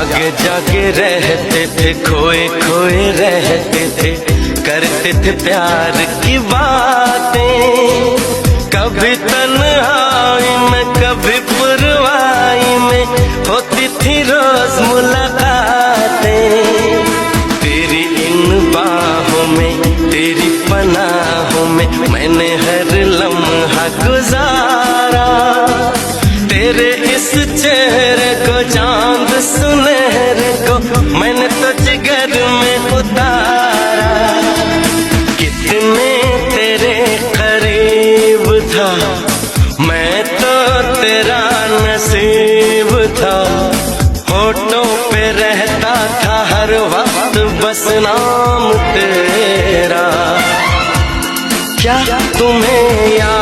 जागे जागे रहते थे, खोए खोए रहते थे, करते थे प्यार की बातें। कभी तन्हाई में कभी पुरवाई में होती थी रोज मुलाकातें। तेरी इन बाहों में, तेरी पनाहों में मैंने हर लम्हा गुजारा। तेरे इस चेहरे को, चांद सुनहरे को मैंने तो जिगर में उतारा। कितने तेरे करीब था, मैं तो तेरा नसीब था। होठों पे रहता था हर वक्त बस नाम तेरा। क्या तुम्हें याद